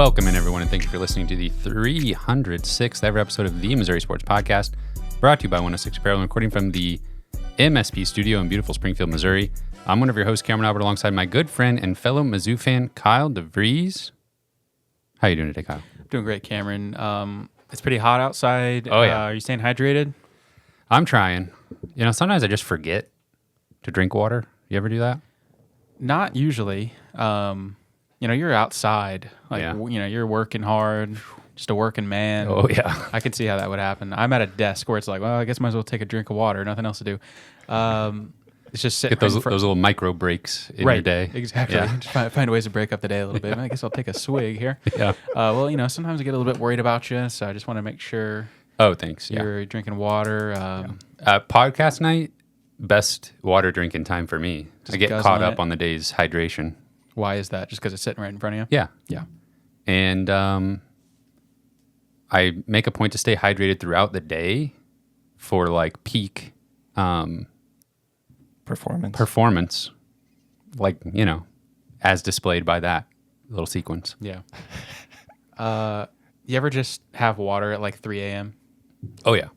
Welcome in, everyone, and thank you for listening to the 306th ever episode of the Missouri Sports Podcast, brought to you by 106 Apparel and recording from the MSP studio in beautiful Springfield, Missouri. I'm one of your hosts, Cameron Albert, alongside my good friend and fellow Mizzou fan, Kyle DeVries. How you doing today, Kyle? Doing great, Cameron. It's pretty hot outside. Oh, yeah. Are you staying hydrated? I'm trying. You know, sometimes I just forget to drink water. You ever do that? Not usually. You're outside. You're working hard, just a working man. Oh, yeah. I can see how that would happen. I'm at a desk where it's like, well, I guess I might as well take a drink of water. Nothing else to do. It's just sitting Get those little micro breaks in your day. Exactly. Yeah. Just find ways to break up the day a little bit. I guess I'll take a swig here. Yeah. Sometimes I get a little bit worried about you, so I just want to make sure Oh, thanks. you're drinking water. Podcast night, best water drinking time for me. I get caught up on the day's hydration. Why is that? Just because it's sitting right in front of you? Yeah. Yeah. And I make a point to stay hydrated throughout the day for like peak performance, like, as displayed by that little sequence. Yeah. You ever just have water at like 3 a.m.? Oh, yeah.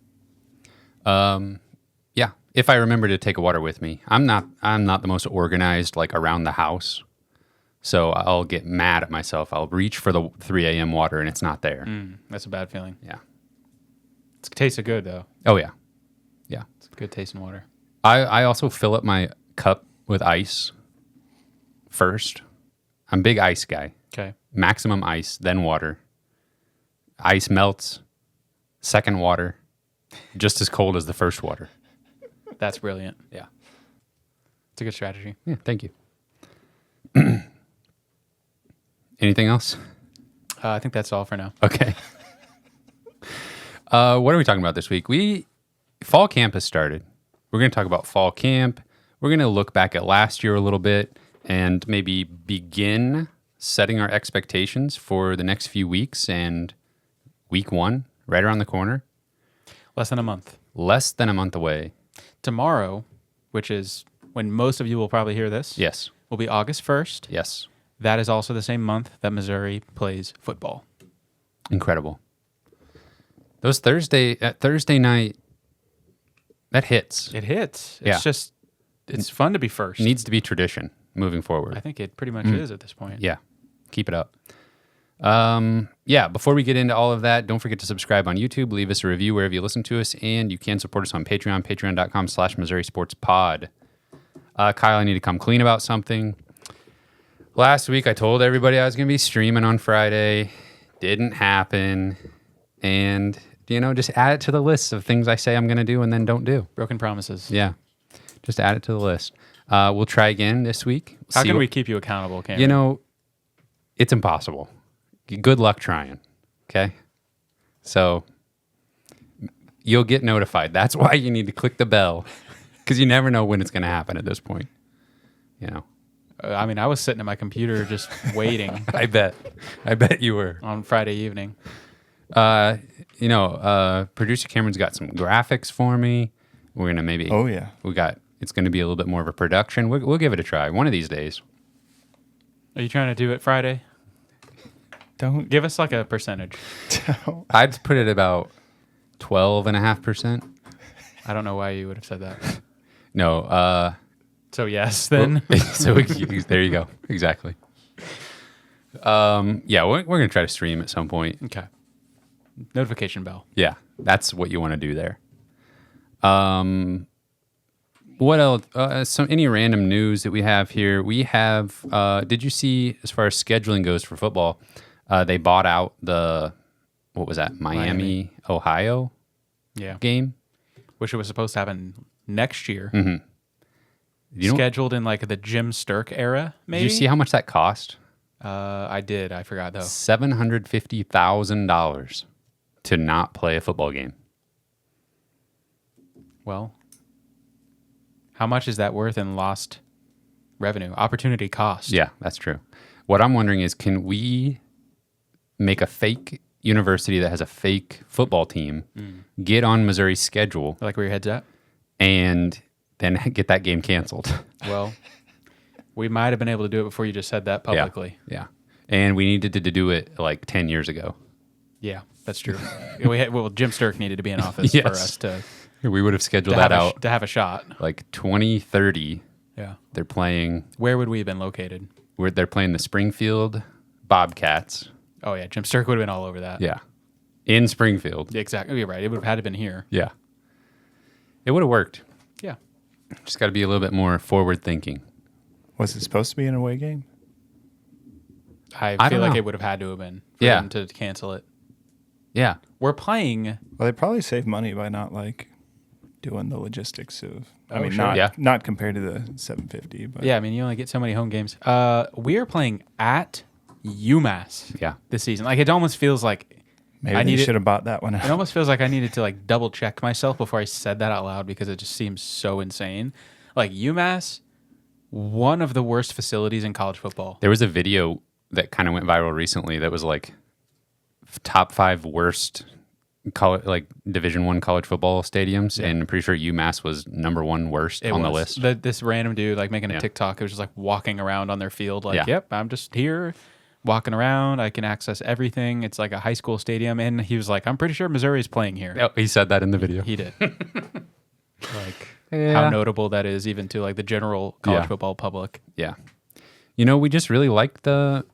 Yeah. If I remember to take a water with me. I'm not the most organized, like, around the house. So I'll get mad at myself. I'll reach for the 3 a.m. water and it's not there. That's a bad feeling. Yeah. It tastes good, though. Oh, yeah. Yeah. It's good tasting water. I also fill up my cup with ice first. I'm a big ice guy. Okay. Maximum ice, then water. Ice melts, second water, just as cold as the first water. That's brilliant. Yeah. It's a good strategy. Yeah, thank you. Anything else? I think that's all for now. Okay. What are we talking about this week? Fall camp has started. We're going to talk about fall camp. We're going to look back at last year a little bit and maybe begin setting our expectations for the next few weeks and week one, right around the corner. Less than a month. Less than a month away. Tomorrow, which is when most of you will probably hear this, Yes. will be August 1st. Yes. That is also the same month that Missouri plays football. Incredible. Those Thursday night, that hits. It hits. Yeah. It's fun to be first. Needs to be tradition moving forward. I think it pretty much is at this point. Yeah. Keep it up. Before we get into all of that, don't forget to subscribe on YouTube, leave us a review wherever you listen to us, and you can support us on Patreon, patreon.com/Missouri Sports Pod. Kyle, I need to come clean about something. Last week, I told everybody I was going to be streaming on Friday. Didn't happen. And, just add it to the list of things I say I'm going to do and then don't do. Broken promises. Yeah. Just add it to the list. We'll try again this week. How can we keep you accountable, Cameron? It's impossible. Good luck trying. Okay? So you'll get notified. That's why you need to click the bell, because you never know when it's going to happen at this point. I was sitting at my computer just waiting. I bet you were. On Friday evening. Producer Cameron's got some graphics for me. We're going to maybe... Oh, yeah. It's going to be a little bit more of a production. We'll give it a try one of these days. Are you trying to do it Friday? Don't give us like a percentage. I'd put it about 12.5%. I don't know why you would have said that. No. So yes, then. There you go. Exactly. We're going to try to stream at some point. Okay. Notification bell. Yeah, that's what you want to do there. What else? Any random news that we have here? We have, did you see, as far as scheduling goes for football, they bought out what was that, Miami, Ohio game? Which it was supposed to happen next year. Mm-hmm. Scheduled in like the Jim Sturk era, maybe? Did you see how much that cost? I did. I forgot, though. $750,000 to not play a football game. Well, how much is that worth in lost revenue? Opportunity cost. Yeah, that's true. What I'm wondering is, can we make a fake university that has a fake football team, get on Missouri's schedule? Like where your head's at? And then get that game canceled. Well, we might have been able to do it before you just said that publicly. Yeah. And we needed to do it like 10 years ago. Yeah, that's true. Jim Sturck needed to be in office Yes. for us to We would have scheduled that out to have a shot. like 2030. Yeah. They're playing. Where would we have been located? They're playing the Springfield Bobcats. Oh yeah, Jim Sturck would have been all over that. Yeah. In Springfield. Yeah, exactly. You're right. It would have had to been here. Yeah. It would have worked. Yeah. Just got to be a little bit more forward thinking. Was it supposed to be an away game? I don't feel like know. it would have had to have been for Yeah. them to cancel it. Yeah. We're playing. Well, they probably saved money by not like doing the logistics of. I mean, sure. not compared to the 750, but Yeah, I mean, you only get so many home games. We are playing at UMass Yeah. this season. Like, it almost feels like maybe I they need it- should have bought that one It out. almost feels like I needed to like double check myself before I said that out loud because it just seems so insane. Like UMass, one of the worst facilities in college football. There was a video that kind of went viral recently that was like top 5 worst like Division I college football stadiums, and I'm pretty sure UMass was number 1 worst on the list. This random dude like making a TikTok, it was just like walking around on their field, like, Yeah. yep, I'm just here walking around. I can access everything. It's like a high school stadium, and he was like, I'm pretty sure Missouri's playing here. Oh, he said that in the video. He did. Like Yeah. how notable that is, even to like the general college Yeah. football public. Yeah. We just really like the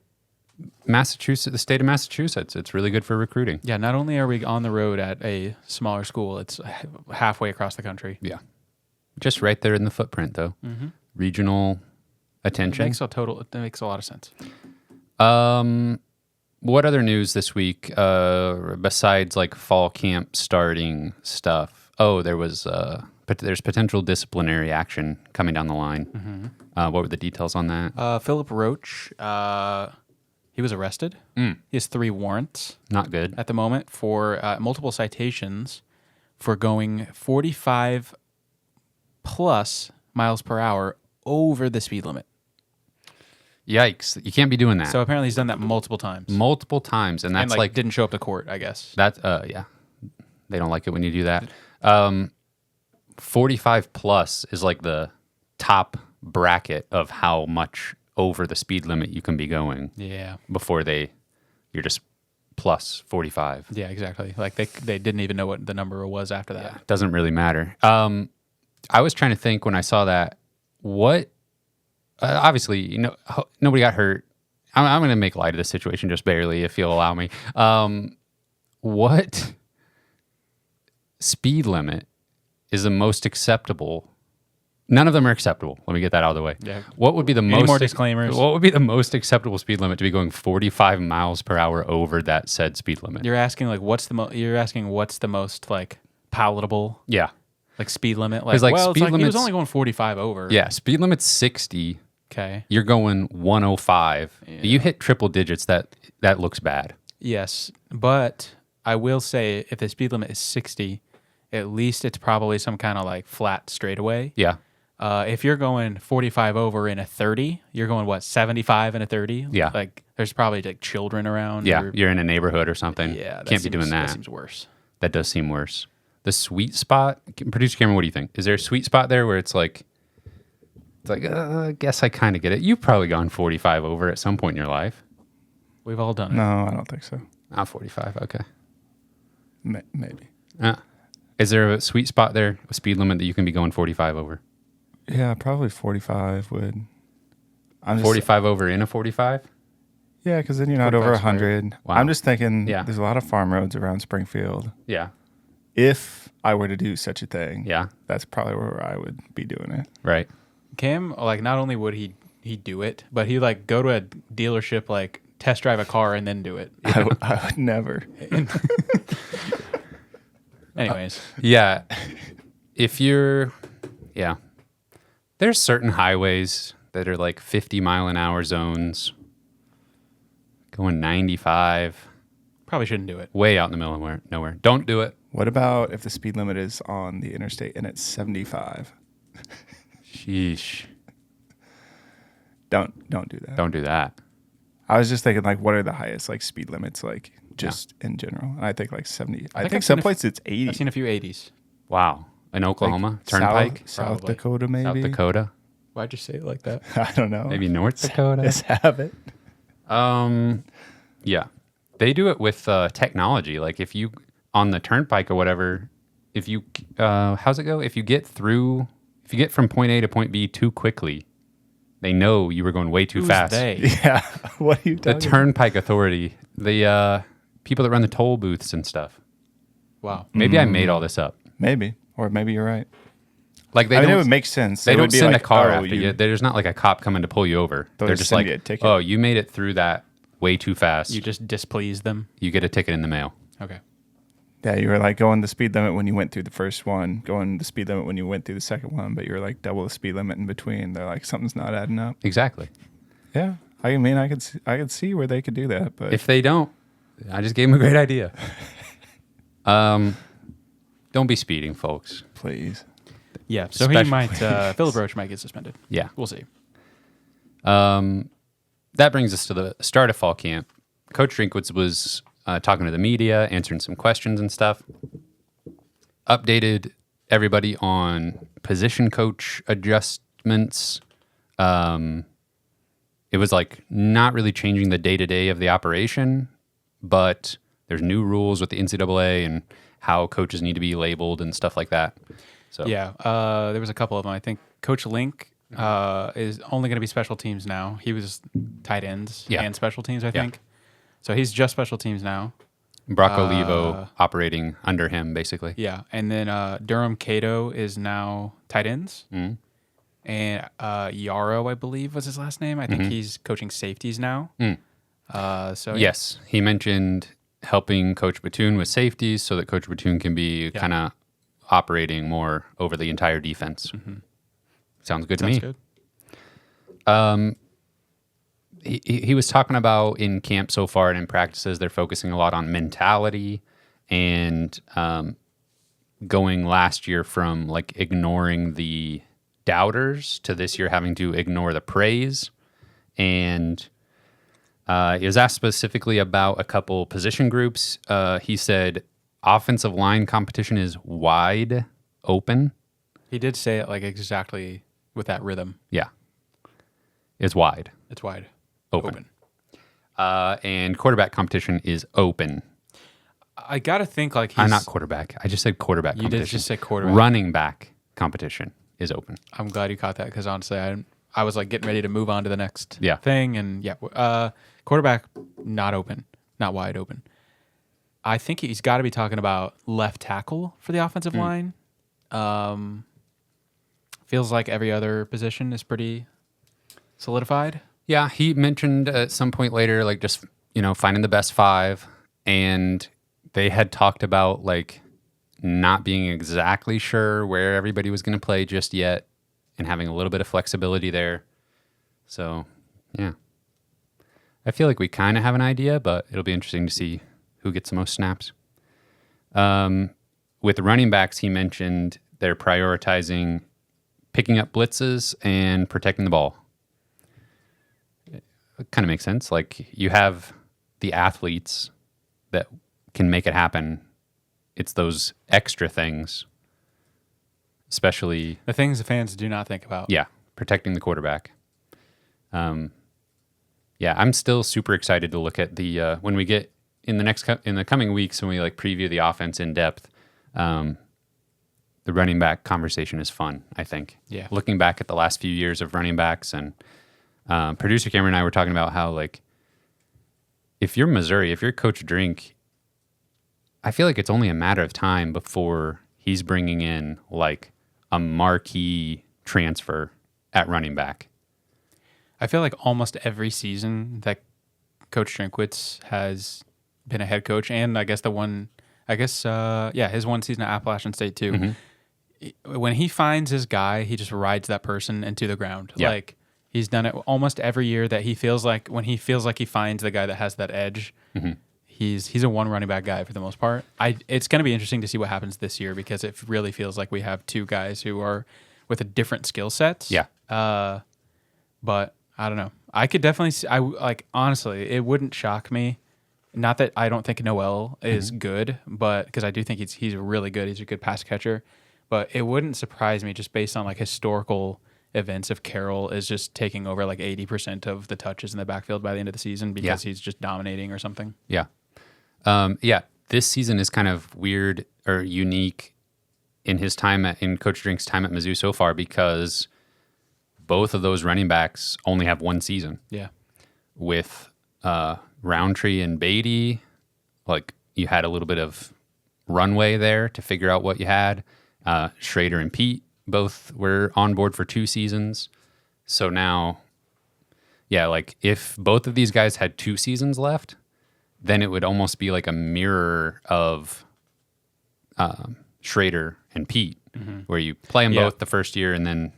state of Massachusetts. It's really good for recruiting. Yeah, not only are we on the road at a smaller school, it's halfway across the country. Yeah. Just right there in the footprint, though. Mm-hmm. Regional It attention. makes a lot of sense. What other news this week besides like fall camp starting stuff? Oh, there's potential disciplinary action coming down the line. Mm-hmm. What were the details on that? Philip Roach, he was arrested. He has 3 warrants Not good. at the moment for multiple citations for going 45 plus miles per hour over the speed limit. Yikes! You can't be doing that. So apparently he's done that multiple times. Multiple times, and that's and like didn't show up to court, I guess. that's yeah. They don't like it when you do that. 45 plus is like the top bracket of how much over the speed limit you can be going Yeah. before you're just plus 45. Yeah, exactly. Like they didn't even know what the number was after that. Doesn't really matter. I was trying to think when I saw that, what, obviously, nobody got hurt. I'm going to make light of the situation just barely, if you'll allow me. What speed limit is the most acceptable? None of them are acceptable. Let me get that out of the way. Yeah. What would be the Any more disclaimers? What would be the most acceptable speed limit to be going 45 miles per hour over that said speed limit? You're asking like what's the most like palatable Yeah. like speed limit? 'Cause, like, it's speed like he was limits- only going 45 over. Yeah. Speed limit's 60. Okay. You're going 105. Yeah. You hit triple digits. That looks bad. Yes, but I will say if the speed limit is 60, at least it's probably some kind of like flat straightaway. Yeah. If you're going 45 over in a 30, you're going what 75 in a 30. Yeah. Like there's probably like children around. Yeah. or- You're in a neighborhood or something. yeah. Can't be doing that. That seems worse. That does seem worse. The sweet spot, producer Cameron, what do you think? Is there a sweet spot there where it's like, I guess I kind of get it. You've probably gone 45 over at some point in your life. We've all done it. No, I don't think so. 45. Okay. Maybe. Is there a sweet spot there, a speed limit that you can be going 45 over? Yeah, probably 45 would. I'm just, 45 over in a 45? Yeah, because then you're not over 100. Wow. I'm just thinking Yeah. there's a lot of farm roads around Springfield. Yeah. If I were to do such a thing, Yeah. that's probably where I would be doing it. Right. Cam, like not only would he do it, but he like go to a dealership, like test drive a car and then do it. I would never. Anyways, Yeah. Yeah. There's certain highways that are like 50 mile an hour zones going 95, probably shouldn't do it. way out in the middle of nowhere. Don't do it. What about if the speed limit is on the interstate and it's 75? Sheesh. Don't do that. Don't do that. I was just thinking, like, what are the highest like speed limits, like just in general? And I think like 70. I think I've some seen places it's 80. I've seen a few 80s. Wow. In Oklahoma, Like Turnpike, South Probably. Dakota, maybe. South Dakota, Why'd you say it like that? I don't know. maybe North Dakota. Just have it. Yeah, they do it with technology. Like if you on the turnpike or whatever, if you how's it go? If you get from point A to point B too quickly, they know you were going way too Who's fast. they? Yeah. What are you The talking Turnpike Authority, the people that run the toll booths and stuff. Wow. Maybe I made all this up. Maybe. Or maybe you're right. Like they I mean, it don't would make sense. They It don't would be send like, a car oh, after you. There's not like a cop coming to pull you over. They'll They're just just send like, you a ticket. oh, you made it through that way too fast. You just displeased them. You get a ticket in the mail. Okay. Yeah, you were like going the speed limit when you went through the first one, going the speed limit when you went through the second one, but you were like double the speed limit in between. They're like, something's not adding up. Exactly. Yeah. I mean, I could see where they could do that, but If they don't, I just gave them a great idea. Don't be speeding, folks. please. Yeah. So he might, Philip Roach might get suspended. Yeah. We'll see. That brings us to the start of fall camp. Coach Drinkwitz was talking to the media, answering some questions and stuff. Updated everybody on position coach adjustments. It was like not really changing the day-to-day of the operation, but there's new rules with the NCAA and how coaches need to be labeled and stuff like that. So Yeah. There was a couple of them. I think Coach Link is only going to be special teams now. He was tight ends and special teams, I think. So he's just special teams now. Brock Olivo operating under him, basically. Yeah. And then Durham Cato is now tight ends. Mm-hmm. And Yarrow, I believe, was his last name. I think he's coaching safeties now. So Yes, he mentioned helping Coach Batoon with safeties so that Coach Batoon can be kind of operating more over the entire defense. Sounds good to me. Good. He was talking about in camp so far and in practices, they're focusing a lot on mentality and going last year from like ignoring the doubters to this year having to ignore the praise. And he was asked specifically about a couple position groups. He said offensive line competition is wide open. He did say it like exactly with that rhythm. Yeah. It's wide. It's wide Open. And quarterback competition is open. I got to think like he's... I'm not quarterback. I just said quarterback You competition. did just say quarterback. Running back competition is open. I'm glad you caught that because honestly, I was like getting ready to move on to the next Yeah. thing. And quarterback, not open, not wide open. I think he's got to be talking about left tackle for the offensive line. Feels like every other position is pretty solidified. Yeah, he mentioned at some point later, like just, finding the best five. And they had talked about like not being exactly sure where everybody was going to play just yet and having a little bit of flexibility there. So, yeah. I feel like we kind of have an idea, but it'll be interesting to see who gets the most snaps. With the running backs, he mentioned they're prioritizing picking up blitzes and protecting the ball. It kind of makes sense. Like you have the athletes that can make it happen. It's those extra things, especially The things the fans do not think about. protecting the quarterback. I'm still super excited to look at the when we get in the coming weeks when we like preview the offense in depth. The running back conversation is fun, I think. Yeah. Looking back at the last few years of running backs, and producer Cameron and I were talking about how like if you're Missouri, if you're Coach Drink, I feel like it's only a matter of time before he's bringing in like a marquee transfer at running back. I feel like almost every season that Coach Drinkwitz has been a head coach, and I guess his one season at Appalachian State too. When he finds his guy, he just rides that person into the ground. Yeah. Like he's done it almost every year that he feels like when he feels like he finds the guy that has that edge. He's a one running back guy for the most part. It's going to be interesting to see what happens this year because it really feels like we have two guys who are with a different skill sets. Yeah. But I don't know. I could definitely see, honestly, it wouldn't shock me. Not that I don't think Noel is good, but because I do think he's really good. He's a good pass catcher. But it wouldn't surprise me just based on like historical events if Carroll is just taking over like 80% of the touches in the backfield by the end of the season because he's just dominating or something. Yeah. This season is kind of weird or unique in in Coach Drink's time at Mizzou so far because both of those running backs only have one season. Yeah. With Roundtree and Beatty, like you had a little bit of runway there to figure out what you had. Schrader and Pete both were on board for 2 seasons. So now, like if both of these guys had 2 seasons left, then it would almost be like a mirror of Schrader and Pete, where you play them both the first year and then...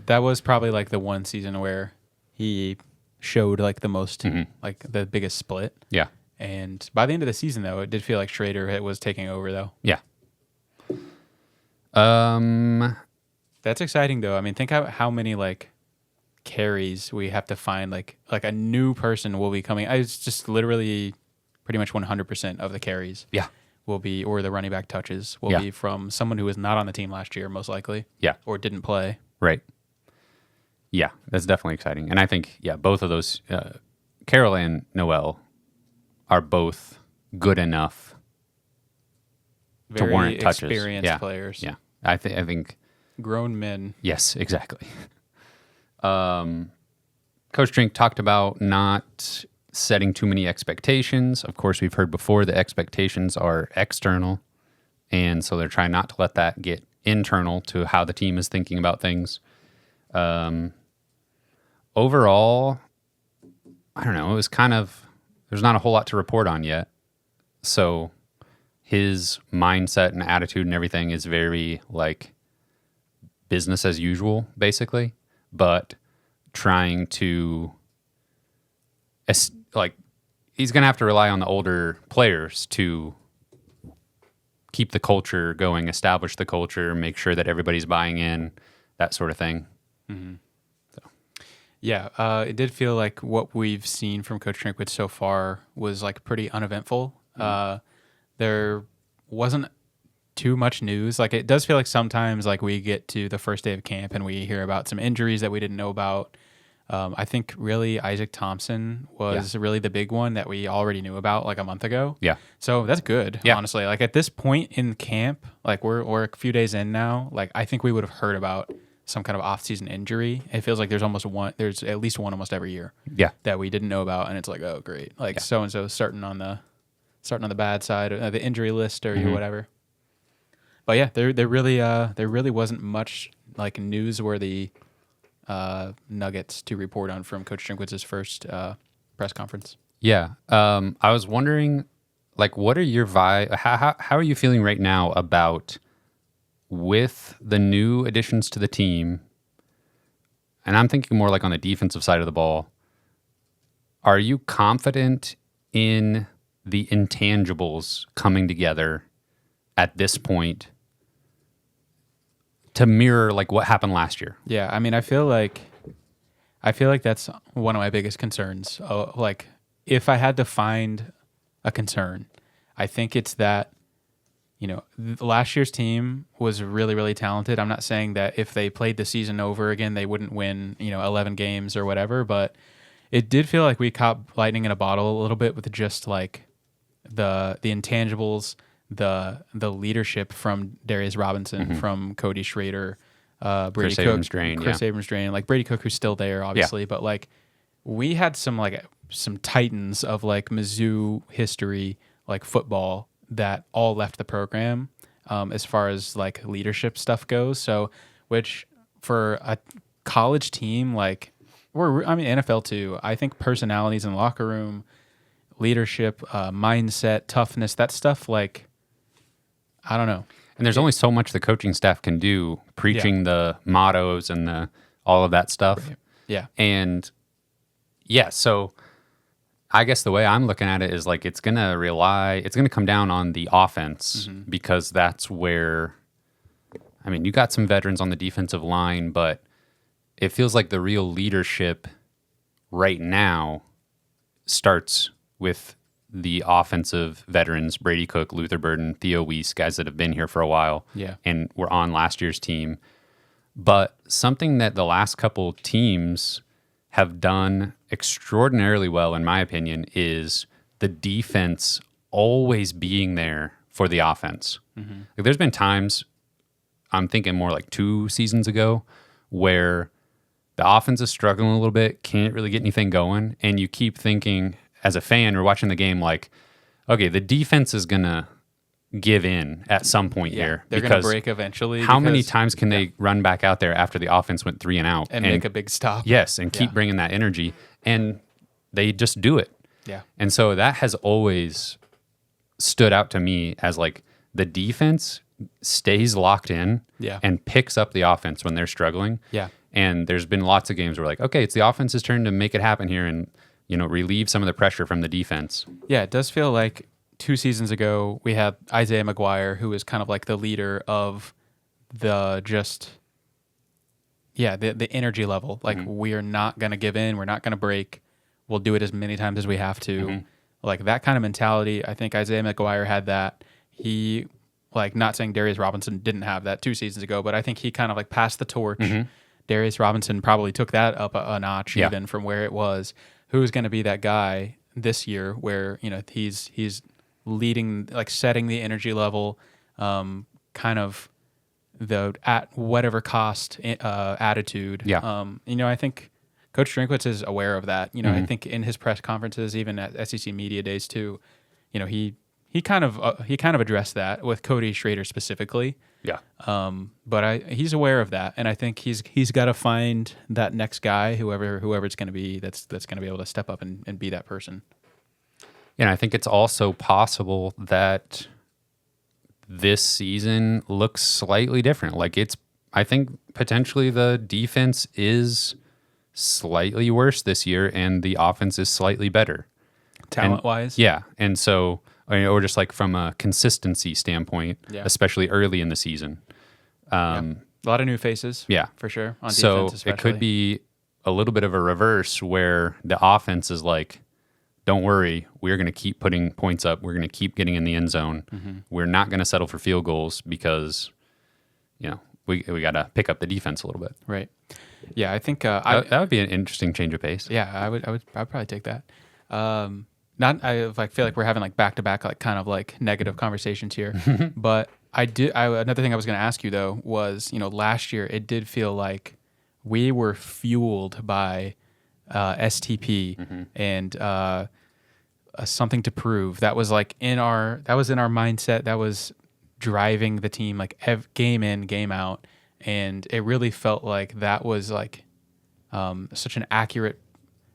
That was probably like the one season where he showed like the most, like the biggest split. Yeah. And by the end of the season, though, it did feel like Schrader was taking over, though. Yeah. That's exciting, though. I mean, think how many like carries we have to find. Like a new person will be coming. It's just literally pretty much 100% of the carries. Yeah. Will be, or the running back touches will be from someone who was not on the team last year, most likely. Yeah. Or didn't play. Right. Yeah, that's definitely exciting. And I think, both of those, Carroll and Noel, are both good enough Very to warrant touches. Experienced players. Yeah. I think. Grown men. Yes, exactly. Coach Drink talked about not setting too many expectations. Of course, we've heard before the expectations are external. And so they're trying not to let that get internal to how the team is thinking about things. Overall, I don't know. It was there's not a whole lot to report on yet. So his mindset and attitude and everything is very like business as usual, basically, but trying to he's going to have to rely on the older players to keep the culture going, establish the culture, make sure that everybody's buying in, that sort of thing. Mm-hmm. Yeah, it did feel like what we've seen from Coach Drinkwitz so far was like pretty uneventful. There wasn't too much news. Like it does feel like sometimes like we get to the first day of camp and we hear about some injuries that we didn't know about. I think really Isaac Thompson was really the big one that we already knew about like a month ago. Yeah. So that's good, honestly. Like at this point in camp, like we're a few days in now, like I think we would have heard about some kind of off-season injury. It feels like there's at least one almost every year that we didn't know about, and it's like, oh, great. Like so-and-so starting on the bad side of the injury list or whatever. But yeah, there really wasn't much like newsworthy nuggets to report on from Coach Drinkwitz's first press conference. Yeah. I was wondering, like, what are your how are you feeling right now about with the new additions to the team? And I'm thinking more like on the defensive side of the ball. Are you confident in the intangibles coming together at this point to mirror like what happened last year? Yeah, I mean, I feel like that's one of my biggest concerns. Like, if I had to find a concern, I think it's that, last year's team was really, really talented. I'm not saying that if they played the season over again, they wouldn't win, 11 games or whatever, but it did feel like we caught lightning in a bottle a little bit with just like the intangibles, the leadership from Darius Robinson, from Cody Schrader, Brady Chris Cook, Abrams-Drain, Chris Abrams-Drain, like Brady Cook, who's still there, obviously, but like we had some titans of like Mizzou history, like football, that all left the program as far as like leadership stuff goes. So, which for a college team, like NFL too, I think personalities in the locker room, leadership, mindset, toughness, that stuff, like, I don't know. And there's only so much the coaching staff can do preaching the mottos and all of that stuff. Right. Yeah. And so I guess the way I'm looking at it is like it's going to come down on the offense because that's where, I mean, you got some veterans on the defensive line, but it feels like the real leadership right now starts with the offensive veterans, Brady Cook, Luther Burden, Theo Weiss, guys that have been here for a while and were on last year's team. But something that the last couple teams have done extraordinarily well, in my opinion, is the defense always being there for the offense. Like, there's been times, I'm thinking more like 2 seasons ago, where the offense is struggling a little bit, can't really get anything going, and you keep thinking, as a fan, you're watching the game like, okay, the defense is going to give in at some point here. They're going to break eventually. How many times can they run back out there after the offense went 3 and out? And make a big stop. Yes, and keep bringing that energy. And they just do it. Yeah. And so that has always stood out to me as like the defense stays locked in and picks up the offense when they're struggling. Yeah. And there's been lots of games where like, okay, it's the offense's turn to make it happen here and, relieve some of the pressure from the defense. Yeah, it does feel like 2 seasons ago we had Isaiah McGuire, who was kind of like the leader of the the energy level. Like, we are not going to give in. We're not going to break. We'll do it as many times as we have to. Like, that kind of mentality, I think Isaiah McGuire had that. He, like, not saying Darius Robinson didn't have that 2 seasons ago, but I think he kind of like passed the torch. Darius Robinson probably took that up a notch even from where it was. Who's going to be that guy this year where, he's leading, like setting the energy level, kind of the at whatever cost attitude. Yeah. I think Coach Drinkwitz is aware of that. I think in his press conferences, even at SEC Media Days too, he kind of addressed that with Cody Schrader specifically. Yeah. But he's aware of that, and I think he's got to find that next guy, whoever it's going to be, that's going to be able to step up and be that person. And I think it's also possible that this season looks slightly different. Like, I think potentially the defense is slightly worse this year and the offense is slightly better. Talent-wise? Yeah. And so, or just like from a consistency standpoint, especially early in the season. A lot of new faces. Yeah. For sure. On so defense especially. It could be a little bit of a reverse where the offense is like, don't worry, we're going to keep putting points up. We're going to keep getting in the end zone. We're not going to settle for field goals because, we got to pick up the defense a little bit. Right. Yeah, I think that would be an interesting change of pace. Yeah, I'd probably take that. I feel like we're having like back-to-back like kind of like negative conversations here. But another thing I was going to ask you though was, last year it did feel like we were fueled by STP and something to prove. That was like in our mindset. That was driving the team like game in, game out, and it really felt like that was like such an accurate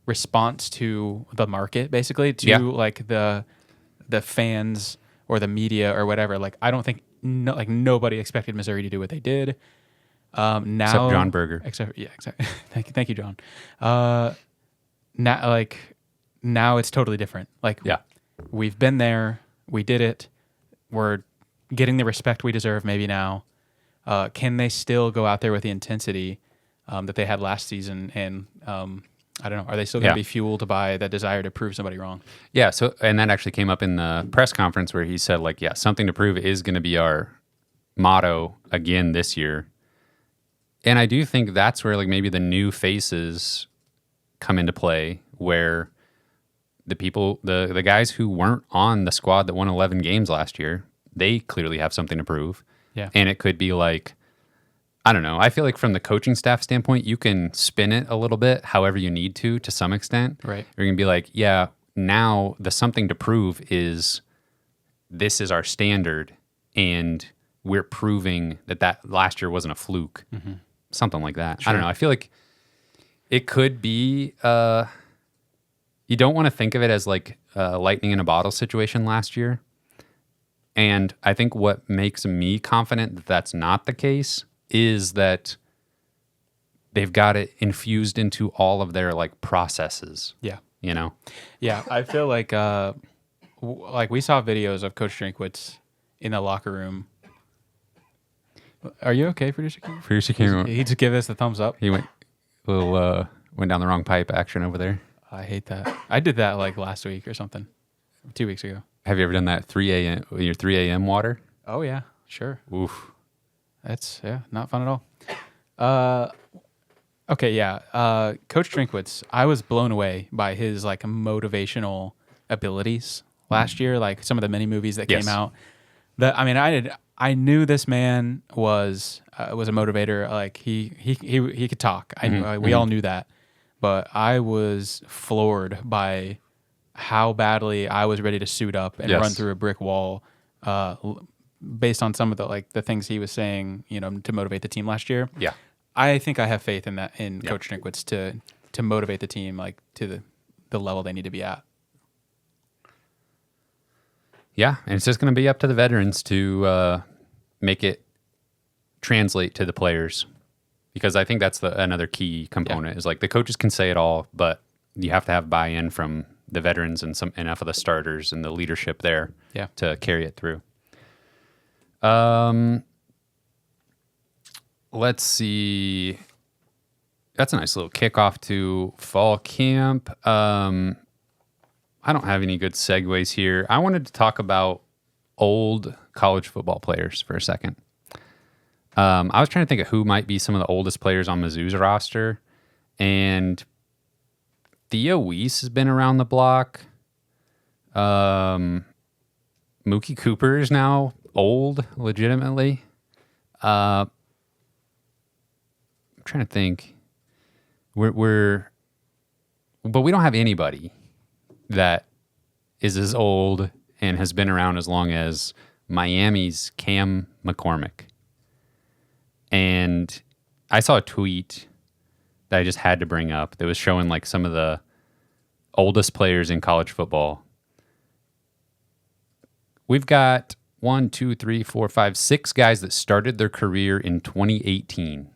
response to the market, basically to like the fans or the media or whatever. Like, I don't think nobody expected Missouri to do what they did. Now, except John Berger. Exactly. Thank you, John. Now it's totally different. Like, we've been there, we did it, we're getting the respect we deserve. Maybe now, can they still go out there with the intensity that they had last season? And I don't know. Are they still going to be fueled by that desire to prove somebody wrong? Yeah. So, and that actually came up in the press conference where he said, like, something to prove is going to be our motto again this year. And I do think that's where like maybe the new faces come into play, where the people, the guys who weren't on the squad that won 11 games last year, they clearly have something to prove. Yeah. And it could be like, I don't know. I feel like from the coaching staff standpoint, you can spin it a little bit however you need to some extent. Right. You're going to be like, now the something to prove is this is our standard and we're proving that last year wasn't a fluke. Something like that. Sure. I don't know. I feel like it could be, you don't want to think of it as like a lightning in a bottle situation last year. And I think what makes me confident that that's not the case is that they've got it infused into all of their like processes. Yeah. Yeah. I feel like we saw videos of Coach Drinkwitz in the locker room. Are you okay, producer King? Producer King. He just give us the thumbs up. He went down the wrong pipe action over there. I hate that. I did that like last week or something, 2 weeks ago. Have you ever done that 3 a.m. your 3 a.m. water? Oh yeah, sure. Oof. That's not fun at all. Okay, yeah. Coach Drinkwitz, I was blown away by his like motivational abilities last year. Like some of the mini movies that Yes. came out. I knew this man was a motivator. Like he could talk. We all knew that, but I was floored by how badly I was ready to suit up and Yes. run through a brick wall. Based on some of the things he was saying, to motivate the team last year. Yeah. I think I have faith in that Coach Drinkwitz to motivate the team like to the level they need to be at. Yeah, and it's just going to be up to the veterans to make it translate to the players, because I think that's another key component is like the coaches can say it all, but you have to have buy-in from the veterans and enough of the starters and the leadership there to carry it through. Let's see. That's a nice little kickoff to fall camp. I don't have any good segues here. I wanted to talk about old college football players for a second. I was trying to think of who might be some of the oldest players on Mizzou's roster, and Theo Weiss has been around the block. Mookie Cooper is now old, legitimately. I'm trying to think. But we don't have anybody that is as old and has been around as long as Miami's Cam McCormick. And I saw a tweet that I just had to bring up that was showing like some of the oldest players in college football. We've got 6 guys that started their career in 2018.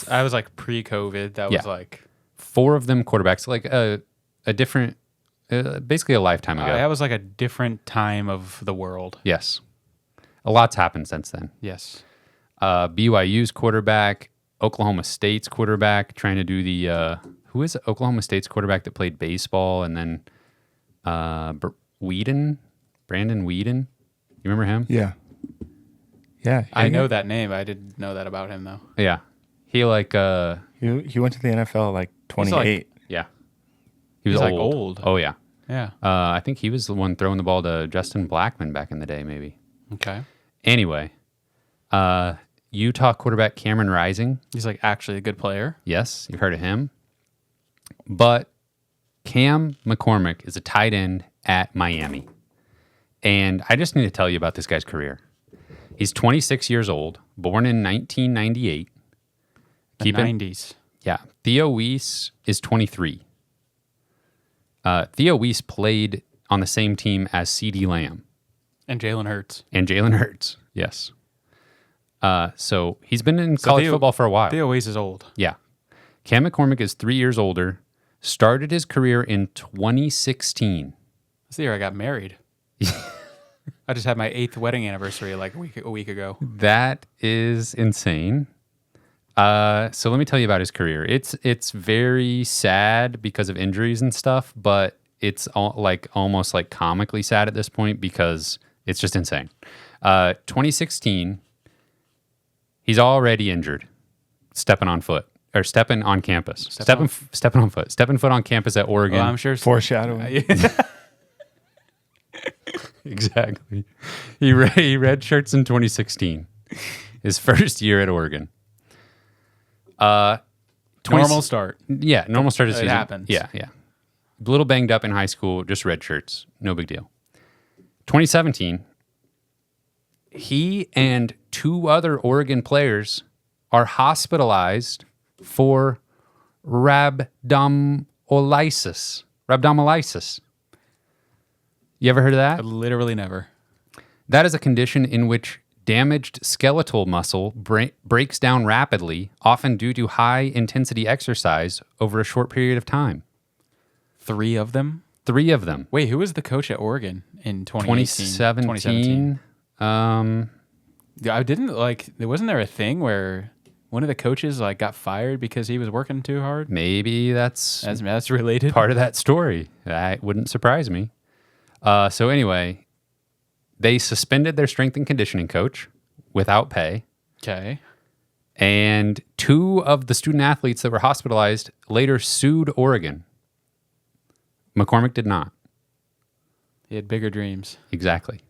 I was like pre-COVID. That was like 4 of them quarterbacks, like a different, basically a lifetime ago. that was like a different time of the world. Yes. A lot's happened since then. Yes. BYU's quarterback, Oklahoma State's quarterback, trying to do the, who is Oklahoma State's quarterback that played baseball, and then Brandon Weeden. You remember him? Yeah. Yeah. I know that name. I didn't know that about him though. Yeah. He He went to the NFL like 28. yeah. He was He's, like, old. old. Oh, yeah. Yeah. I think he was the one throwing the ball to Justin Blackman back in the day, maybe. Okay. Anyway, Utah quarterback Cameron Rising. He's like actually a good player. Yes, you've heard of him. But Cam McCormick is a tight end at Miami. And I just need to tell you about this guy's career. He's 26 years old, born in 1998. The 90s. Yeah. Theo Weiss is 23. Theo Weiss played on the same team as CeeDee Lamb. And Jalen Hurts. Yes. So he's been in college football for a while. Theo Weiss is old. Yeah. Cam McCormick is 3 years older, started his career in 2016. That's the year I got married. I just had my 8th wedding anniversary like a week ago. That is insane. So let me tell you about his career. It's very sad because of injuries and stuff, but it's almost like comically sad at this point because it's just insane. 2016, he's already injured, stepping on campus, stepping foot on campus at Oregon. Well, I'm sure Foreshadowing. Exactly. He redshirts in 2016, his first year at Oregon. normal start. Yeah, normal start of the It season. happens. Yeah. A little banged up in high school, just red shirts. No big deal. 2017, he and 2 other Oregon players are hospitalized for rhabdomyolysis. You ever heard of that? Literally never. That is a condition in which damaged skeletal muscle breaks down rapidly, often due to high-intensity exercise over a short period of time. 3 of them? 3 of them. Wait, who was the coach at Oregon in 2018? 2017. I didn't wasn't there a thing where one of the coaches got fired because he was working too hard? Maybe that's related. part of that story. That wouldn't surprise me. So anyway, they suspended their strength and conditioning coach without pay. Okay. And 2 of the student athletes that were hospitalized later sued Oregon. McCormick did not. He had bigger dreams. Exactly.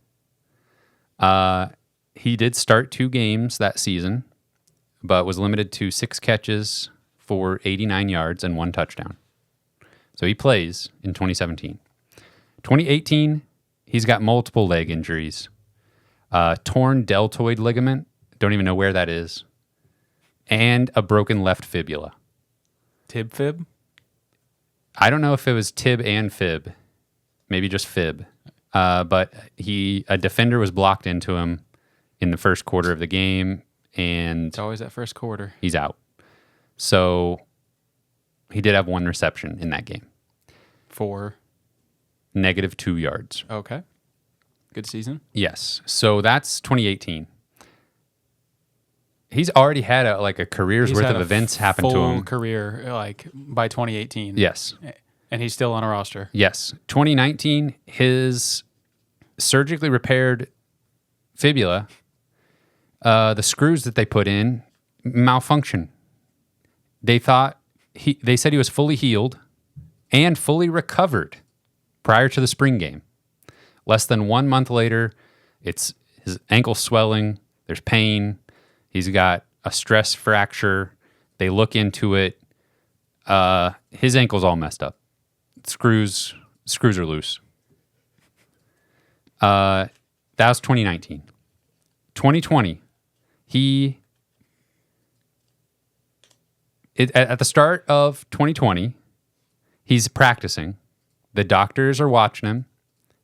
He did start 2 games that season, but was limited to 6 catches for 89 yards and 1 touchdown. So he plays in 2017. 2018, he's got multiple leg injuries. Torn deltoid ligament, don't even know where that is, and a broken left fibula. Tib fib? I don't know if it was tib and fib, maybe just fib. But a defender was blocked into him in the first quarter of the game, and It's always that first quarter. he's out. So he did have 1 reception in that game. For -2 yards. okay. Good season. Yes. So that's 2018. He's already had a career's He's worth had of a events happen to full him. career like by 2018. Yes. And he's still on a roster. Yes. 2019, his surgically repaired fibula, the screws that they put in malfunction. They said he was fully healed and fully recovered prior to the spring game. Less than 1 month later, it's his ankle swelling, there's pain, he's got a stress fracture. They look into it. His ankle's all messed up. Screws are loose. That was 2019. 2020, at the start of 2020, he's practicing. The doctors are watching him.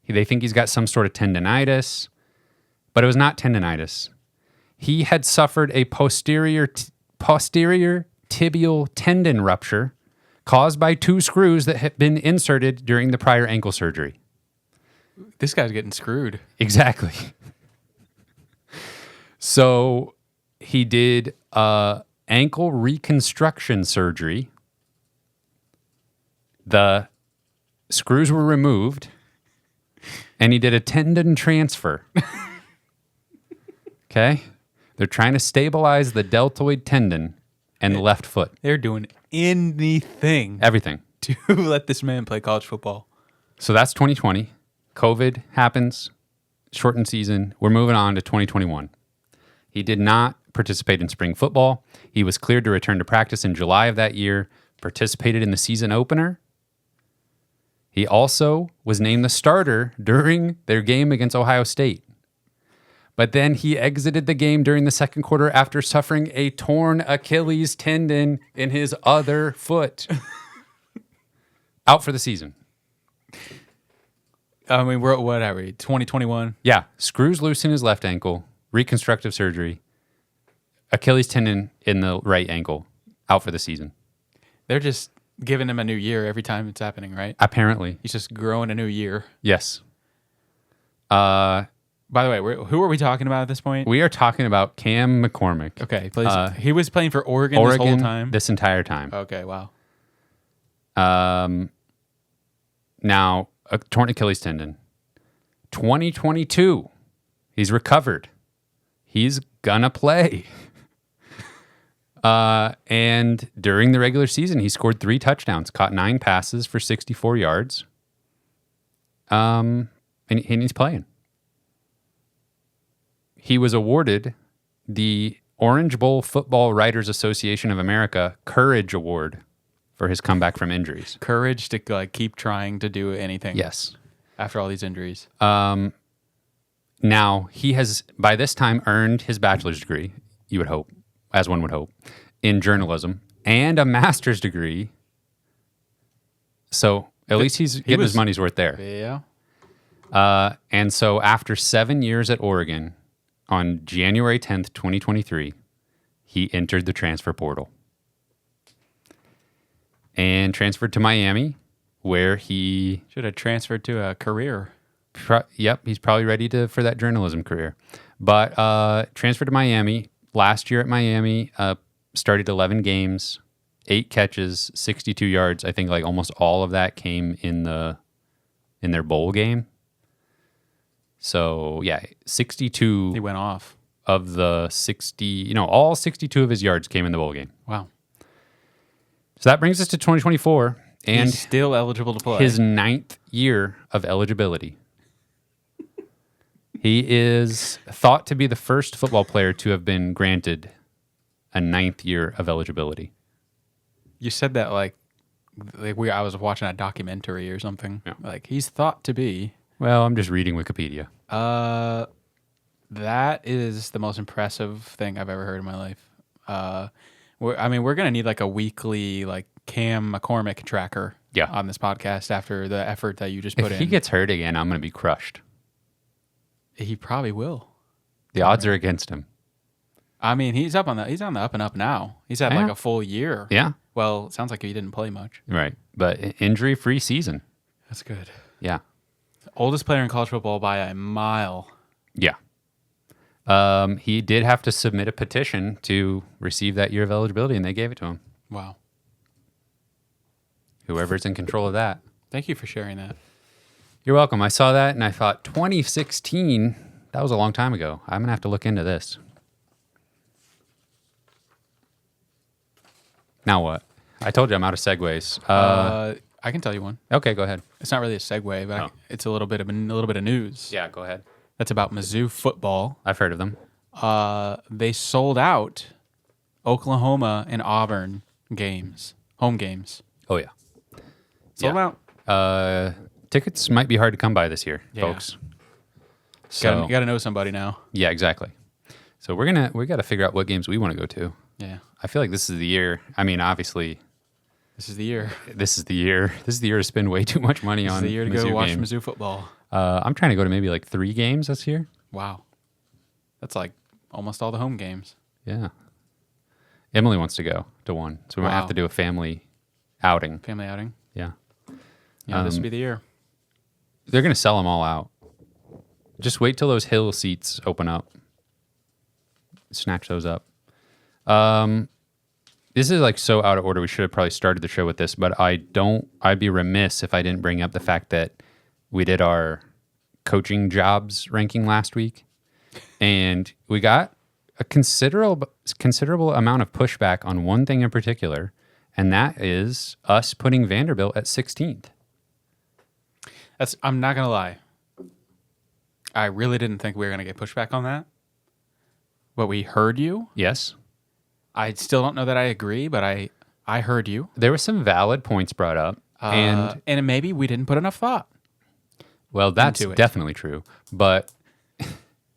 They think he's got some sort of tendonitis, but it was not tendonitis. He had suffered a posterior tibial tendon rupture caused by 2 screws that had been inserted during the prior ankle surgery. This guy's getting screwed. Exactly. So he did ankle reconstruction surgery. The screws were removed, and he did a tendon transfer. Okay? They're trying to stabilize the deltoid tendon and the left foot. They're doing anything Everything. to let this man play college football. So that's 2020. COVID happens, shortened season. We're moving on to 2021. He did not participate in spring football. He was cleared to return to practice in July of that year, participated in the season opener. He also was named the starter during their game against Ohio State. But then he exited the game during the second quarter after suffering a torn Achilles tendon in his other foot. Out for the season. I mean, what are we? 2021? Yeah, screws loose in his left ankle, reconstructive surgery, Achilles tendon in the right ankle, out for the season. They're just giving him a new year every time it's happening, right? Apparently. He's just growing a new year. Yes. By the way, who are we talking about at this point? We are talking about Cam McCormick. Okay, please. He was playing for Oregon this whole time? This entire time. Okay, wow. Now, a torn Achilles tendon. 2022. He's recovered. He's gonna play. And during the regular season, he scored 3 touchdowns, caught 9 passes for 64 yards. And he's playing. He was awarded the Orange Bowl Football Writers Association of America Courage Award for his comeback from injuries. Courage to keep trying to do anything. Yes. After all these injuries. Now, he has, by this time, earned his bachelor's degree, you would hope, as one would hope, in journalism, and a master's degree. So at least he's getting his money's worth there. Yeah. And so after 7 years at Oregon, on January 10th, 2023, he entered the transfer portal and transferred to Miami, where he should have transferred to a career. He's probably ready for that journalism career. But transferred to Miami. Last year at Miami, started 11 games, 8 catches, 62 yards. I think almost all of that came in their bowl game. So, yeah, 62 He went off. of the 60, all 62 of his yards came in the bowl game. Wow. So that brings us to 2024 and He's still eligible to play. his 9th year of eligibility. He is thought to be the first football player to have been granted a 9th year of eligibility. You said that I was watching a documentary or something. Yeah. Like he's thought to be. Well, I'm just reading Wikipedia. That is the most impressive thing I've ever heard in my life. We're gonna need like a weekly Cam McCormick tracker. Yeah. On this podcast after the effort that you just put in. If he gets hurt again, I'm going to be crushed. He probably will. The odds are against him. I mean, he's on the up and up now. He's had a full year. Yeah. Well, it sounds like he didn't play much. Right. But injury-free season. That's good. Yeah. Oldest player in college football by a mile. Yeah. He did have to submit a petition to receive that year of eligibility, and they gave it to him. Wow. Whoever's in control of that. Thank you for sharing that. You're welcome. I saw that, and I thought, 2016, that was a long time ago. I'm going to have to look into this. Now what? I told you I'm out of segues. I can tell you one. Okay, go ahead. It's not really a segue, but it's a little bit of news. Yeah, go ahead. That's about Mizzou football. I've heard of them. They sold out Oklahoma and Auburn home games. Oh, yeah. Sold them out. Tickets might be hard to come by this year, Yeah. folks. So You got to know somebody now. yeah, exactly. So we got to figure out what games we want to go to. Yeah. I feel like this is the year. I mean, obviously, This is the year. this is the year. This is the year to spend way too much money This is on the year to Mizzou go watch games. Mizzou football. I'm trying to go to maybe 3 games this year. Wow. That's like almost all the home games. Yeah. Emily wants to go to one, so we might have Wow. to do a family outing. Family outing. Yeah. Yeah, this would be the year. They're going to sell them all out. Just wait till those hill seats open up. Snatch those up. This is so out of order. We should have probably started the show with this, but I'd be remiss if I didn't bring up the fact that we did our coaching jobs ranking last week, and we got a considerable amount of pushback on one thing in particular, and that is us putting Vanderbilt at 16th. I'm not going to lie. I really didn't think we were going to get pushback on that. But we heard you. Yes. I still don't know that I agree, but I heard you. There were some valid points brought up, and maybe we didn't put enough thought. well, that's into it. definitely true, but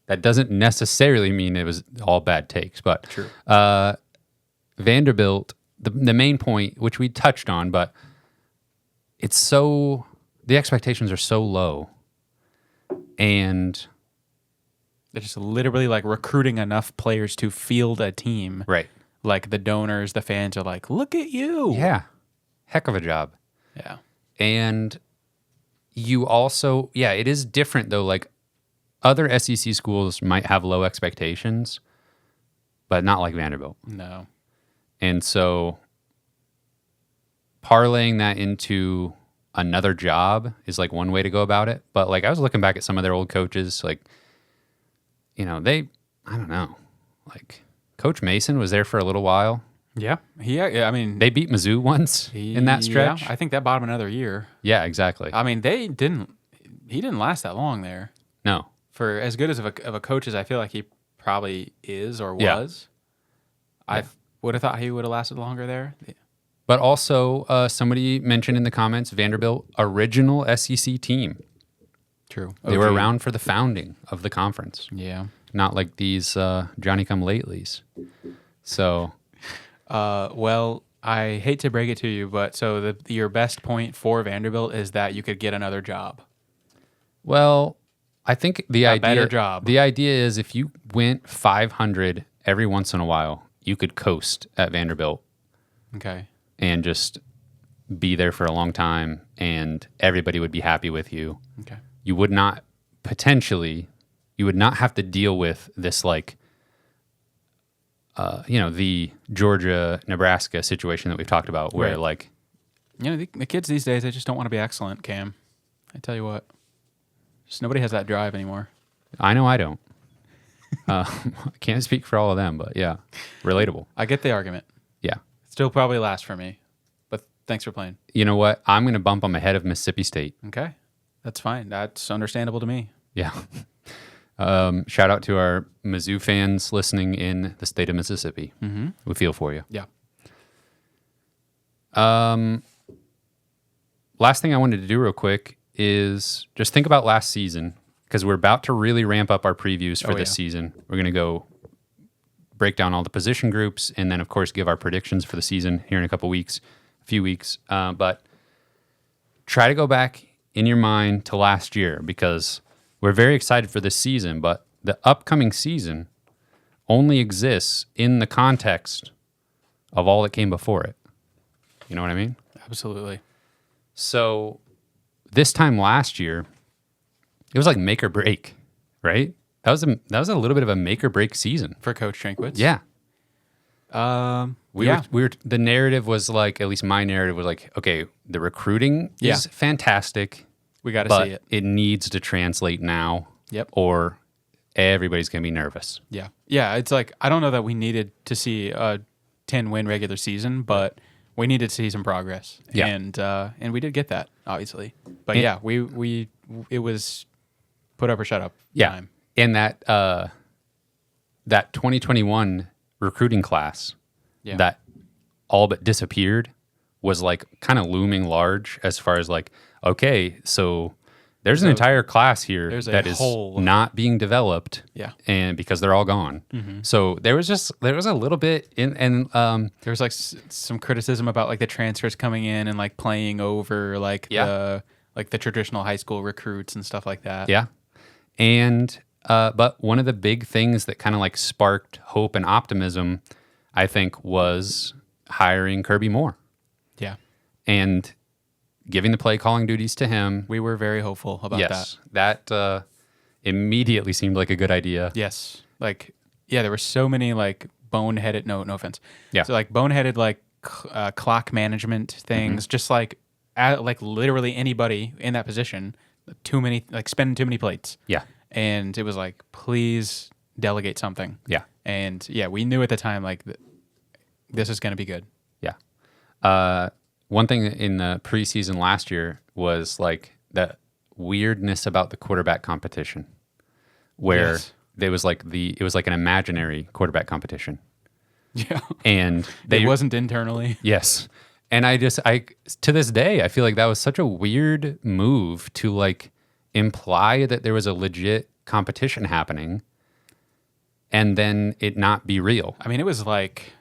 that doesn't necessarily mean it was all bad takes. But True. Vanderbilt, the main point, which we touched on, but the expectations are so low, and They're just literally recruiting enough players to field a team. right, Like the donors, the fans are like, look at you. yeah, heck of a job. Yeah. And you also, it is different though. Other SEC schools might have low expectations, but not like Vanderbilt. No. And so parlaying that into another job is one way to go about it. But I was looking back at some of their old coaches, I don't know, Coach Mason was there for a little while. Yeah. I mean, They beat Mizzou once in that stretch. Yeah, I think that bought him another year. Yeah, exactly. I mean, he didn't last that long there. No. For as good of a coach as I feel like he probably is or Yeah. was, I would have thought he would have lasted longer there. But also, somebody mentioned in the comments, Vanderbilt original SEC team. True. They were around for the founding of the conference, Yeah. not like these Johnny-come-latelys. So, Well, I hate to break it to you, but so your best point for Vanderbilt is that you could get another job. well, I think the idea better job. The idea is if you went 500 every once in a while, you could coast at Vanderbilt Okay. and just be there for a long time, and everybody would be happy with you. Okay. You would not have to deal with this the Georgia-Nebraska situation that we've talked about where Right. The kids these days, they just don't want to be excellent, Cam. I tell you what. Just nobody has that drive anymore. I know I don't. I can't speak for all of them, but yeah, relatable. I get the argument. Yeah. Still probably last for me, but thanks for playing. You know what? I'm going to bump them ahead of Mississippi State. Okay. That's fine. That's understandable to me. Yeah. Shout out to our Mizzou fans listening in the state of Mississippi. Mm-hmm. We feel for you. Yeah. Last thing I wanted to do real quick is just think about last season, because we're about to really ramp up our previews for this season. We're going to go break down all the position groups and then, of course, give our predictions for the season here in a few weeks. But try to go back in your mind to last year, because we're very excited for this season, but the upcoming season only exists in the context of all that came before it. You know what I mean? Absolutely. So this time last year, it was like make or break, right? That was a little bit of a make or break season For Coach Drinkwitz? Yeah. We were the narrative was like, at least my narrative was like, okay, the recruiting is fantastic. We got to but see it. It needs to translate now. Yep. Or everybody's going to be nervous. Yeah. Yeah. It's like, I don't know that we needed to see a 10-win regular season, but we needed to see some progress. Yeah. And we did get that, obviously. But it was put up or shut up time. And that 2021 recruiting class that all but disappeared was like kind of looming large as far as like, okay, so there's an entire class here that is not being developed. Yeah. And because they're all gone. Mm-hmm. So there was a little bit there was like some criticism about like the transfers coming in and like playing over like the traditional high school recruits and stuff like that. Yeah. And but one of the big things that kind of like sparked hope and optimism, I think, was hiring Kirby Moore. Yeah. And giving the play calling duties to him. We were very hopeful about that. Yes. That immediately seemed like a good idea. Yes. Like, yeah, there were so many like boneheaded, no offense. Yeah. So like boneheaded like clock management things, just like literally anybody in that position, spending too many plates. Yeah. And it was like, please delegate something. Yeah. And yeah, we knew at the time like this is going to be good. Yeah. One thing in the preseason last year was like the weirdness about the quarterback competition, where it was like an imaginary quarterback competition. Yeah. And it wasn't internally. Yes. And I to this day, I feel like that was such a weird move to like imply that there was a legit competition happening and then it not be real. I mean, it was like,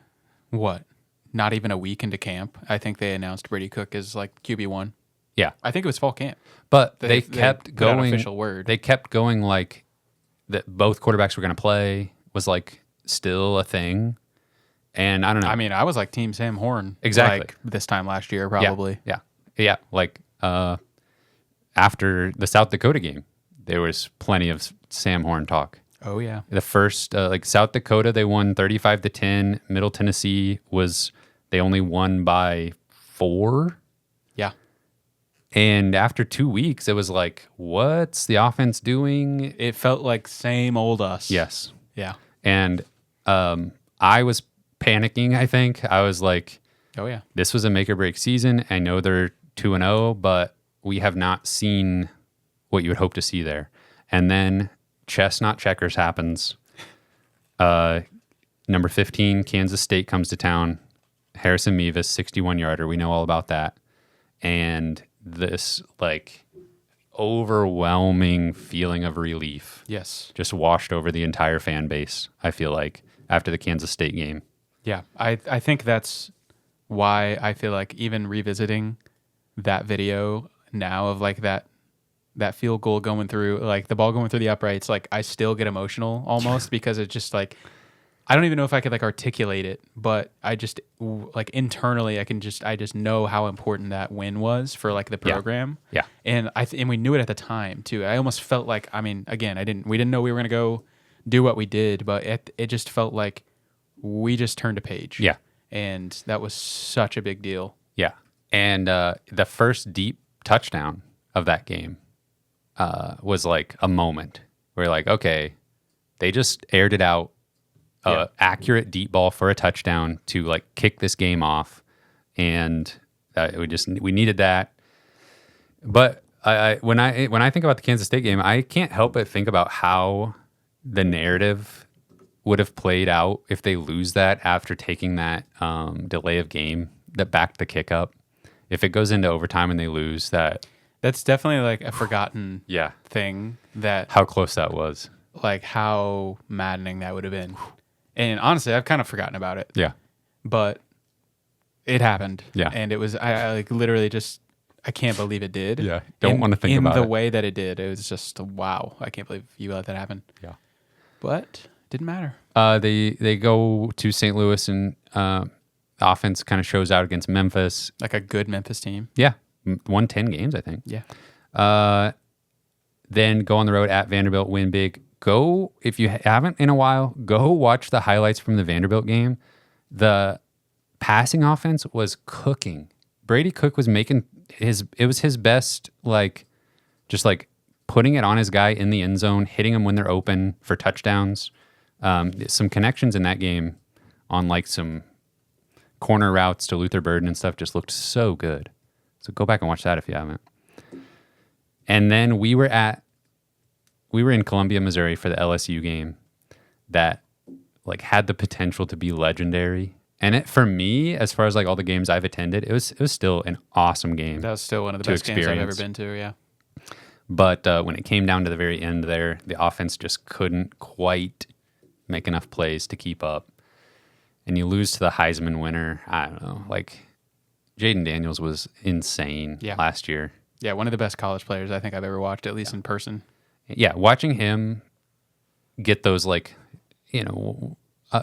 what? Not even a week into camp. I think they announced Brady Cook as like QB1. Yeah. I think it was fall camp. But they kept going. An official word. They kept going like that both quarterbacks were going to play was like still a thing. And I don't know. I mean, I was like Team Sam Horn. Exactly. Like this time last year, probably. Yeah. Like after the South Dakota game, there was plenty of Sam Horn talk. Oh, yeah. The first, like South Dakota, they won 35-10. Middle Tennessee they only won by 4. Yeah. And after 2 weeks, it was like, what's the offense doing? It felt like same old us. Yes. Yeah. And I was panicking, I think. I was like, oh, yeah. This was a make or break season. I know they're 2-0, but we have not seen what you would hope to see there. And then chestnut checkers happens. Number 15, Kansas State comes to town. Harrison Mevis, 61-yarder. We know all about that. And this like overwhelming feeling of relief. Yes. Just washed over the entire fan base, I feel like, after the Kansas State game. Yeah. I think that's why I feel like even revisiting that video now of like that field goal going through, like the ball going through the uprights, like I still get emotional almost because it's just like, I don't even know if I could like articulate it, but I just like internally, I just know how important that win was for like the program. Yeah. And and we knew it at the time too. I almost felt like, I mean, again, we didn't know we were going to go do what we did, but it just felt like we just turned a page. Yeah. And that was such a big deal. Yeah. And the first deep touchdown of that game was like a moment where like, okay, They just aired it out, accurate deep ball for a touchdown to like kick this game off, and we needed that. But when I think about the Kansas State game, I can't help but think about how the narrative would have played out if they lose that after taking that delay of game that backed the kick up. If it goes into overtime and they lose that, That's definitely like a forgotten thing that how close that was. like how maddening that would have been. And honestly, I've kind of forgotten about it. Yeah. But it happened. Yeah. And it was I like literally just I can't believe it did. Yeah. Don't want to think about it. In the way that it did. It was just wow. I can't believe you let that happen. Yeah. But didn't matter. They go to St. Louis and offense kind of shows out against Memphis. Like a good Memphis team. Yeah. Won 10 games, I think. Yeah. Then go on the road at Vanderbilt, win big. Go, if you haven't in a while, go watch the highlights from the Vanderbilt game. The passing offense was cooking. Brady Cook was making it was his best, like, just like putting it on his guy in the end zone, hitting them when they're open for touchdowns. Some connections in that game on like some corner routes to Luther Burden and stuff just looked so good. So go back and watch that if you haven't. And then we were in Columbia, Missouri for the LSU game that like had the potential to be legendary. And it, for me, as far as like all the games I've attended, it was still an awesome game. That was still one of the best games I've ever been to, yeah. But when it came down to the very end there, the offense just couldn't quite make enough plays to keep up. And you lose to the Heisman winner. I don't know. Like, Jaden Daniels was insane last year. Yeah, one of the best college players I think I've ever watched, at least in person. Yeah, watching him get those, like, you know,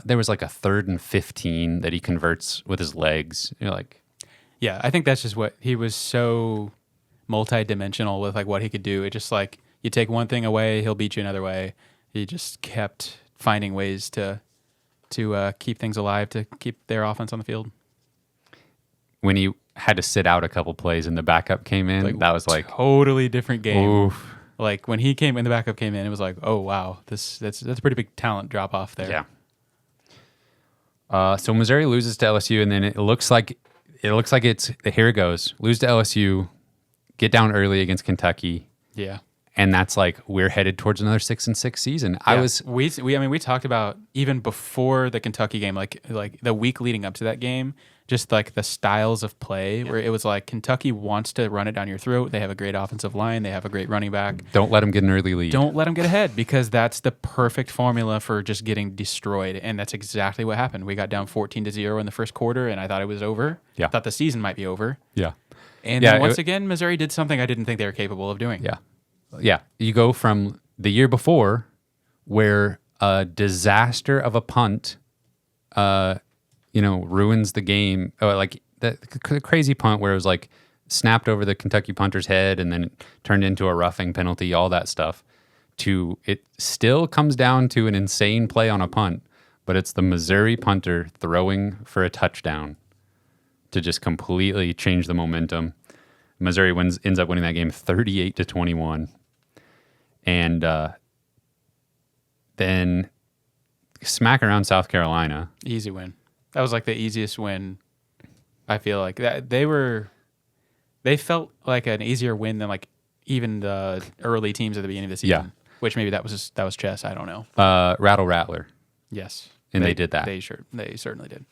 there was like a 3rd and 15 that he converts with his legs. You're like... Yeah, I think that's just what... He was so multi-dimensional with, like, what he could do. It just, like, you take one thing away, he'll beat you another way. He just kept finding ways to keep things alive, to keep their offense on the field. When he had to sit out a couple plays and the backup came in, like, that was like... Totally different game. Oof. Like, when the backup came in, it was like, oh, wow, that's a pretty big talent drop-off there. Yeah. So Missouri loses to LSU, and then it looks like it's here it goes. Lose to LSU, get down early against Kentucky. Yeah. And that's like we're headed towards another 6-6 season. Yeah. We talked about even before the Kentucky game, like the week leading up to that game, just like the styles of play where it was like Kentucky wants to run it down your throat. They have a great offensive line. They have a great running back. Don't let them get an early lead. Don't let them get ahead, because that's the perfect formula for just getting destroyed. And that's exactly what happened. We got down 14-0 in the first quarter, and I thought it was over. Yeah. I thought the season might be over. Yeah. And then once again, Missouri did something I didn't think they were capable of doing. Yeah. Yeah. You go from the year before where a disaster of a punt ruins the game. Like the crazy punt where it was like snapped over the Kentucky punter's head and then it turned into a roughing penalty, all that stuff. It still comes down to an insane play on a punt, but it's the Missouri punter throwing for a touchdown to just completely change the momentum. Missouri ends up winning that game 38-21. And then smack around South Carolina. Easy win. That was like the easiest win. I feel like that they felt like an easier win than like even the early teams at the beginning of the season. Yeah. Which maybe that was chess. I don't know. Rattle Rattler. Yes. And they did that. They certainly did.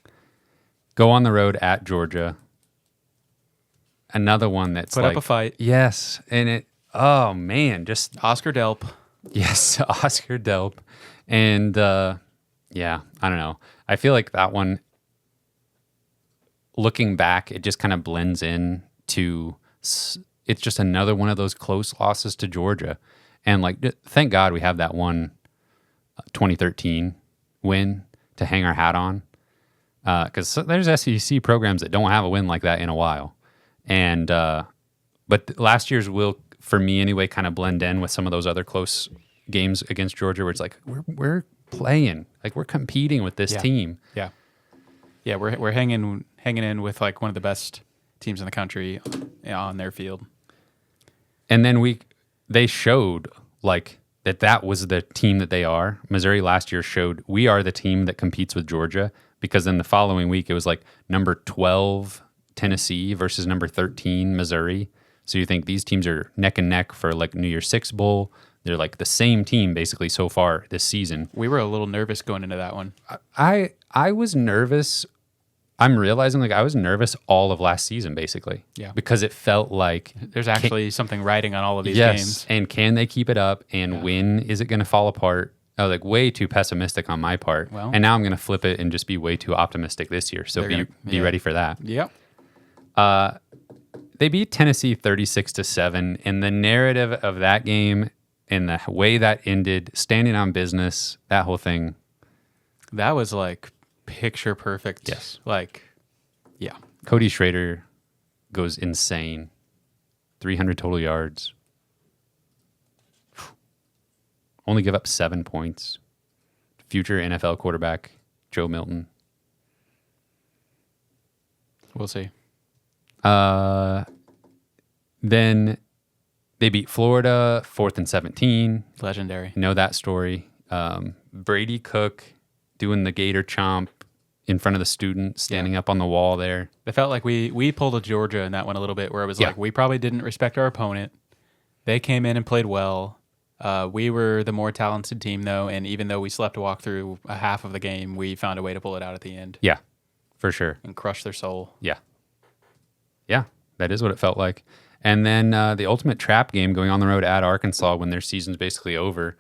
Go on the road at Georgia. Another one that's put up a fight. Yes. And oh man, just Oscar Delp. Yes, Oscar Delp. And I don't know. I feel like that one, looking back, it just kind of blends in to, it's just another one of those close losses to Georgia. And like, thank God we have that one 2013 win to hang our hat on. Because there's SEC programs that don't have a win like that in a while. And but last year's will, for me anyway, kind of blend in with some of those other close games against Georgia where it's like we're playing, like we're competing with this team. Yeah. Yeah, we're hanging in with like one of the best teams in the country on their field. And then they showed like that was the team that they are. Missouri last year showed we are the team that competes with Georgia, because then the following week it was like number 12 Tennessee versus number 13 Missouri. So you think these teams are neck and neck for like New Year's Six Bowl. They're like the same team basically so far this season. We were a little nervous going into that one. I was nervous. I'm realizing like I was nervous all of last season basically. Yeah. Because it felt like There's actually something riding on all of these yes, games. and can they keep it up? And when is it going to fall apart? I was like way too pessimistic on my part. Well, and now I'm going to flip it and just be way too optimistic this year. So be ready for that. Yep. They beat Tennessee 36-7, and the narrative of that game and the way that ended, standing on business, that whole thing. That was like picture perfect. Yes. Like, yeah. Cody Schrader goes insane. 300 total yards. Only give up 7 points. Future NFL quarterback, Joe Milton. We'll see. Then they beat Florida 4th and 17. Legendary. Know that story. Brady Cook doing the gator chomp in front of the student, standing up on the wall there. It felt like we pulled a Georgia in that one a little bit, where it was Yeah. like we probably didn't respect our opponent. They came in and played well. We were the more talented team, though, and even though we slept to walk through a half of the game, we found a way to pull it out at the end Yeah, for sure. and crush their soul. Yeah. Yeah, that is what it felt like. And then the ultimate trap game going on the road at Arkansas when their season's basically over.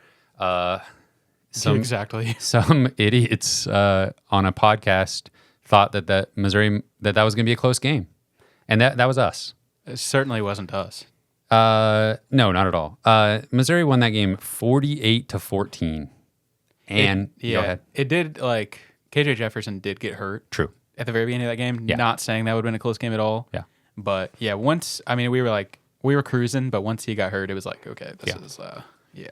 Exactly. Some idiots on a podcast thought that Missouri that was going to be a close game, and that was us. It certainly wasn't us. No, not at all. Missouri won that game 48-14. And go ahead. It did, like, KJ Jefferson did get hurt True. at the very beginning of that game. Yeah. Not saying that would have been a close game at all. Yeah. But yeah, once, I mean, we were cruising, but once he got hurt, it was like, okay, this is, yeah.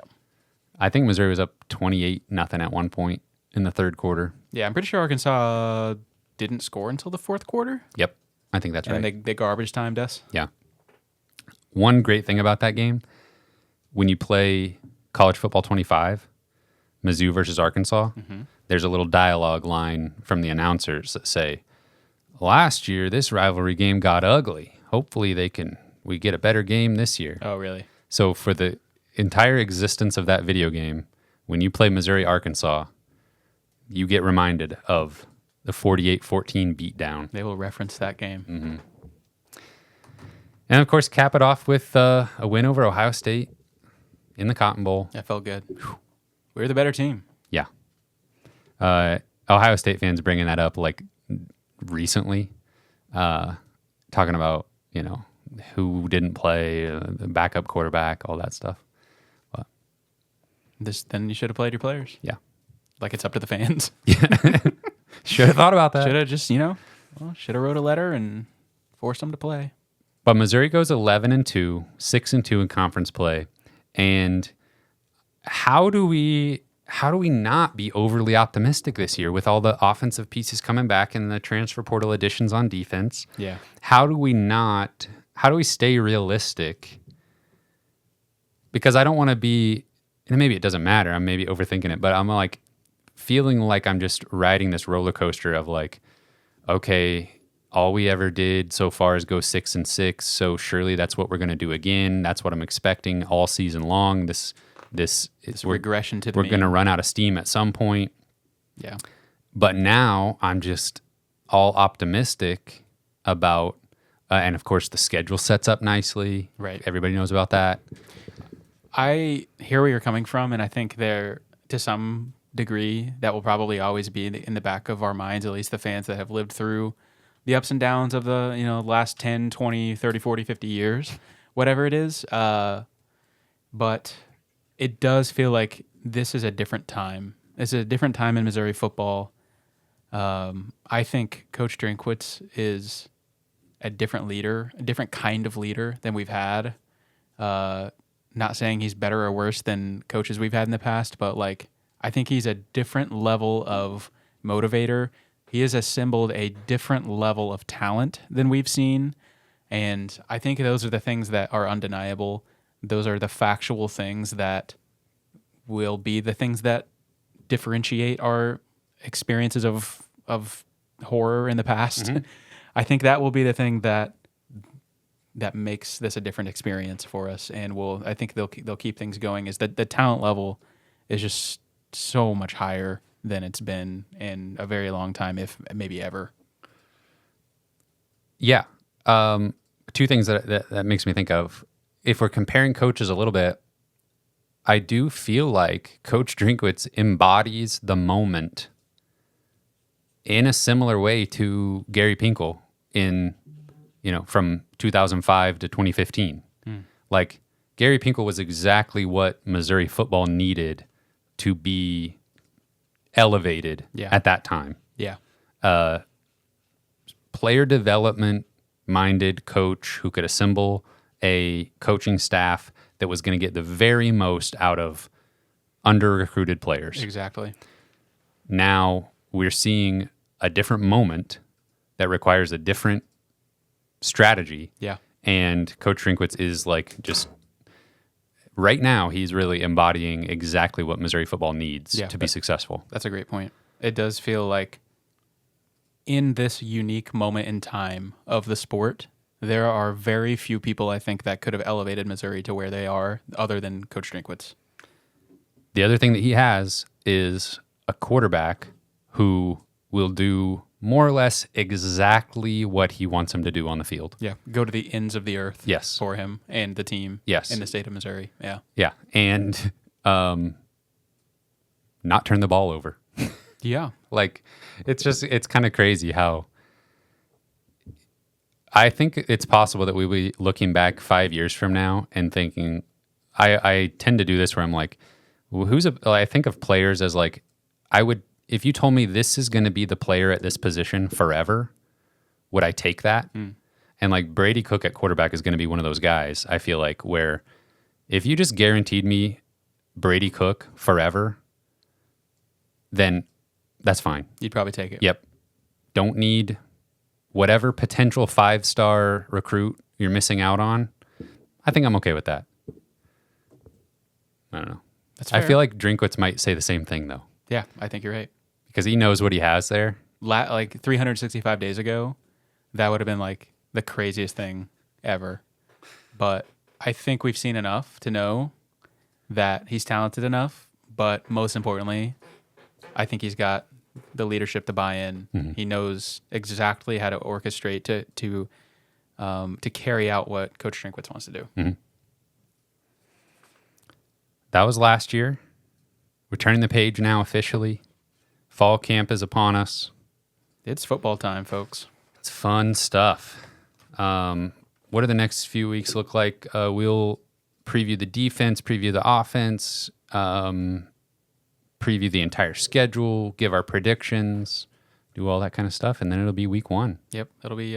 I think Missouri was up 28-0 at one point in the third quarter. Yeah, I'm pretty sure Arkansas didn't score until the fourth quarter. Yep, I think that's right. And they garbage timed us. Yeah. One great thing about that game, when you play College Football 25, Mizzou versus Arkansas, there's a little dialogue line from the announcers that say, last year, this rivalry game got ugly. Hopefully we get a better game this year. Oh, really? So for the entire existence of that video game, when you play Missouri, Arkansas, you get reminded of the 48-14 beatdown. They will reference that game. Mm-hmm. And of course, cap it off with a win over Ohio State in the Cotton Bowl. That felt good. We were the better team. Yeah. Ohio State fans bringing that up like recently, talking about, who didn't play, the backup quarterback, all that stuff. But Then you should have played your players. yeah. Like, it's up to the fans. Should have thought about that. Should have just, should have wrote a letter and forced them to play. But Missouri goes 11-2, 6-2 in conference play. And how do we not be overly optimistic this year with all the offensive pieces coming back and the transfer portal additions on defense? Yeah. How do we stay realistic? Because I don't want to be, and maybe it doesn't matter, I'm maybe overthinking it, but I'm like feeling like I'm just riding this roller coaster of like, okay, all we ever did so far is go 6-6, so surely that's what we're going to do again. That's what I'm expecting all season long. This is regression to the we're mean. going to run out of steam at some point. Yeah. But now I'm just all optimistic about, and of course the schedule sets up nicely. Right. Everybody knows about that. I hear where you're coming from, and I think there, to some degree, that will probably always be in the back of our minds, at least the fans that have lived through the ups and downs of the last 10, 20, 30, 40, 50 years, whatever it is. But it does feel like this is a different time. It's a different time in Missouri football. I think Coach Drinkwitz is a different leader, a different kind of leader than we've had. Not saying he's better or worse than coaches we've had in the past, but like I think he's a different level of motivator. He has assembled a different level of talent than we've seen, and I think those are the things that are undeniable. Those are the factual things that will be the things that differentiate our experiences of horror in the past. I think that will be the thing that makes this a different experience for us, and I think they'll keep things going. Is that the talent level is just so much higher than it's been in a very long time, if maybe ever. Yeah. Two things that makes me think of, if we're comparing coaches a little bit, I do feel like Coach Drinkwitz embodies the moment in a similar way to Gary Pinkel from 2005 to 2015. Like, Gary Pinkel was exactly what Missouri football needed to be elevated at that time. Yeah. Player development minded coach who could assemble a coaching staff that was going to get the very most out of under-recruited players. Exactly. Now we're seeing a different moment that requires a different strategy. Yeah. And Coach Drinkwitz is like, just right now, he's really embodying exactly what Missouri football needs to be successful. That's a great point. It does feel like in this unique moment in time of the sport, there are very few people, I think, that could have elevated Missouri to where they are other than Coach Drinkwitz. The other thing that he has is a quarterback who will do more or less exactly what he wants him to do on the field. Yeah, go to the ends of the earth Yes. for him and the team Yes. in the state of Missouri. Yeah. Yeah, and not turn the ball over. Yeah. Like, it's kind of crazy how I think it's possible that we'll be looking back 5 years from now and thinking, I tend to do this where I'm like, well, I think of players as like, if you told me this is going to be the player at this position forever, would I take that? And like Brady Cook at quarterback is going to be one of those guys, I feel like, where if you just guaranteed me Brady Cook forever, then that's fine. You'd probably take it. Yep. Don't need whatever potential 5-star recruit you're missing out on. I think I'm okay with that. I don't know. That's fair. I feel like Drinkwitz might say the same thing, though, Yeah, I think you're right. because he knows what he has there. Like 365 days ago, that would have been like the craziest thing ever. But I think we've seen enough to know that he's talented enough. But most importantly, I think he's got the leadership to buy in. He knows exactly how to orchestrate to carry out what Coach Drinkwitz wants to do. That was last year. We're turning the page now officially. Fall camp is upon us. It's football time, folks. It's fun stuff. What do the next few weeks look like? We'll preview the defense, preview the offense, preview the entire schedule, give our predictions, do all that kind of stuff, and then it'll be week 1. Yep, it'll be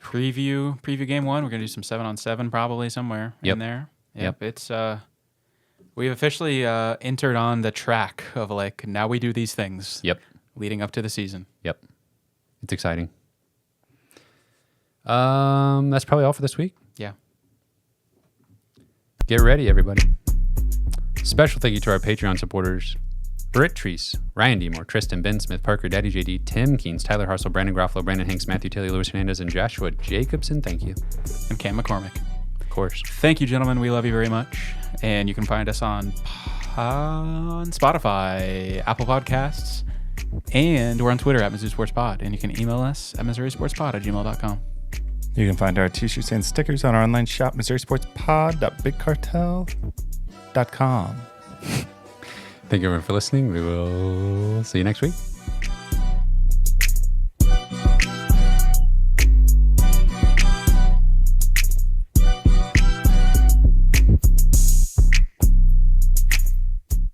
preview game 1. We're gonna do some 7-on-7 probably somewhere in there. Yep. It's we've officially entered on the track of like, now we do these things. Yep. Leading up to the season. Yep. It's exciting. That's probably all for this week. Yeah. Get ready, everybody. Special thank you to our Patreon supporters: Britt Treese, Ryan Demore, Tristan, Ben Smith, Parker, Daddy JD, Tim Keynes, Tyler Harsel, Brandon Groffalo, Brandon Hanks, Matthew Taylor, Luis Hernandez, and Joshua Jacobson. Thank you. And Cam McCormick. Of course. Thank you, gentlemen. We love you very much. And you can find us on Spotify, Apple Podcasts, and we're on Twitter at Mizzou Sports Pod. And you can email us at MissouriSportsPod@gmail.com. You can find our t-shirts and stickers on our online shop, MissouriSportsPod.BigCartel.com. Thank you everyone for listening. We will see you next week.